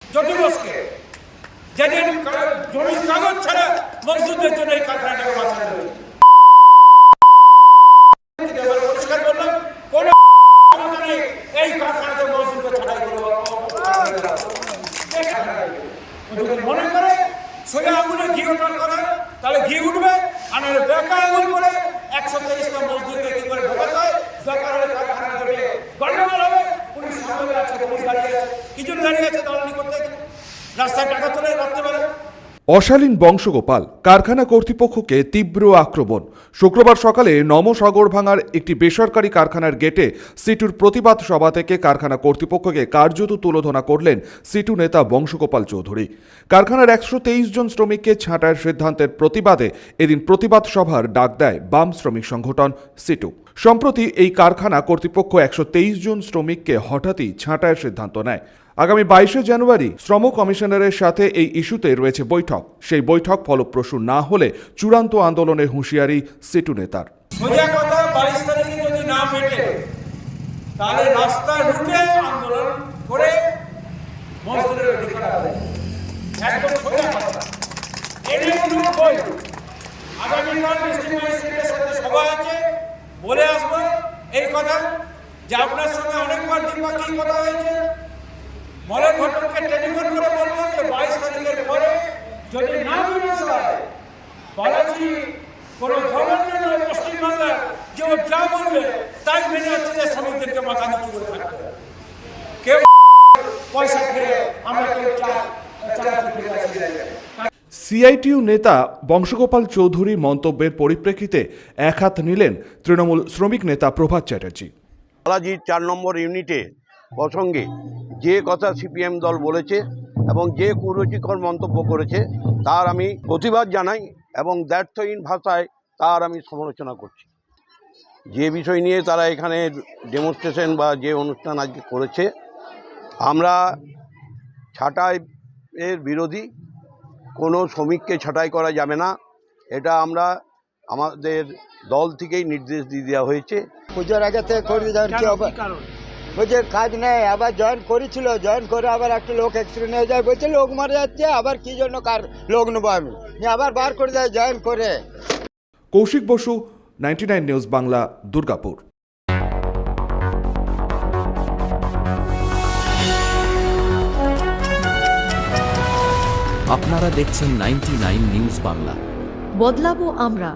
জ্যোতি বোসকে, যেদিন জমির কাগজ ছাড়া মজদুরদের জন্য এই কারখানাটাকে বাঁচানো হয়েছে। পরিষ্কার বললাম, কোন এই কারখানাতে মজদুরকে ছাড়াই করে মনে করে সোজা আঙুলে ঘি ওঠান করে, তাহলে ঘি উঠবে। আর বেকা আঙুল করে 130টা মজদুরকে কি করে ঢোকাতে হয়, দরকার হলে কারখানা থেকে গন্ডগোল হবে। পুলিশ সামনে আছে, পুলিশ দাঁড়িয়ে আছে, কি জন্য দাঁড়িয়ে আছে? দলালি করতে রাস্তায় টাকা তোলে রাত্রেবেলা। অশালীন বংশগোপাল, কারখানা কর্তৃপক্ষকে তীব্র আক্রমণ। শুক্রবার সকালে নমসাগরভাঙার একটি বেসরকারি কারখানার গেটে সিটুর প্রতিবাদ সভা থেকে কারখানা কর্তৃপক্ষকে কার্যত তুলোধনা করলেন সিটু নেতা বংশগোপাল চৌধুরী। কারখানার 123 জন শ্রমিককে ছাঁটাইয়ের সিদ্ধান্তের প্রতিবাদে এদিন প্রতিবাদ সভার ডাক দেয় বাম শ্রমিক সংগঠন সিটু। সম্প্রতি এই কারখানা কর্তৃপক্ষ 123 জন শ্রমিককে হঠাৎই ছাঁটাইয়ের সিদ্ধান্ত নেয়। আগামী 22শে জানুয়ারি শ্রম কমিশনারের সাথে এই ইস্যুতে রয়েছে বৈঠক। সেই বৈঠক ফলপ্রসূ না হলে চূড়ান্ত আন্দোলনের হুঁশিয়ারি সিটু নেতার। সোজা কথা, 22 তারিখে যদি না মেটে তাহলে রাস্তায় ঢুকে আন্দোলন করে মজদুরের অধিকার আদায়। একদম সোজা কথা। এনে কোনো বই আগামীকাল ডিস্ট্রিক্ট ম্যাজিস্ট্রেটের সাথে সভা আছে, বলে আসবো এই কথা যে আপনার সঙ্গে অনেকবার দ্বিপাক্ষিক কথা হয়েছে। মলের ঘটককে টেলিফোন করে বলবো যে 22 তারিখের পরে যদি না মেনে হয়, বালাজি কোনো গভর্নমেন্ট নয় পশ্চিমবাংলার, যে ও যা বলবে তাই মেনে হচ্ছে যে শ্রমিকদেরকে মাথা নিচু করে থাকতে হবে। কেউ পয়সা খেয়ে আমরা কেউ সিআইটিইউ নেতা বংশগোপাল চৌধুরীর মন্তব্যের পরিপ্রেক্ষিতে একহাত নিলেন তৃণমূল শ্রমিক নেতা প্রভাত চ্যাটার্জি। বালাজির 4 নম্বর ইউনিটে প্রসঙ্গে যে কথা সিপিএম দল বলেছে এবং যে কুরুচিকর মন্তব্য করেছে তার আমি প্রতিবাদ জানাই এবং দ্ব্যর্থহীন ভাষায় তার আমি সমালোচনা করছি। যে বিষয় নিয়ে তারা এখানে ডেমনস্ট্রেশন বা যে অনুষ্ঠান আজকে করেছে, আমরা ছাঁটাইয়ের বিরোধী। কোনো শ্রমিককে ছাঁটাই করা যাবে না, এটা আমরা আমাদের দল থেকেই নির্দেশ দিয়ে দেওয়া হয়েছে। পুজোর আগে থেকে করে যান কি হবে, বলছে কাজ নেই। আবার জয়েন করেছিল, জয়েন করে আবার একটা লোক অ্যাক্সিডেন্ট হয়ে যায়, বলছে লোক মারা যাচ্ছে, আবার কি জন্য কার লোক নেবো আমি, আবার বার করে দেয় জয়েন করে। কৌশিক বসু, 99 নিউজ বাংলা, দুর্গাপুর। আপনারা দেখছেন 99 নিউজ বাংলা। বদলাবো আমরা।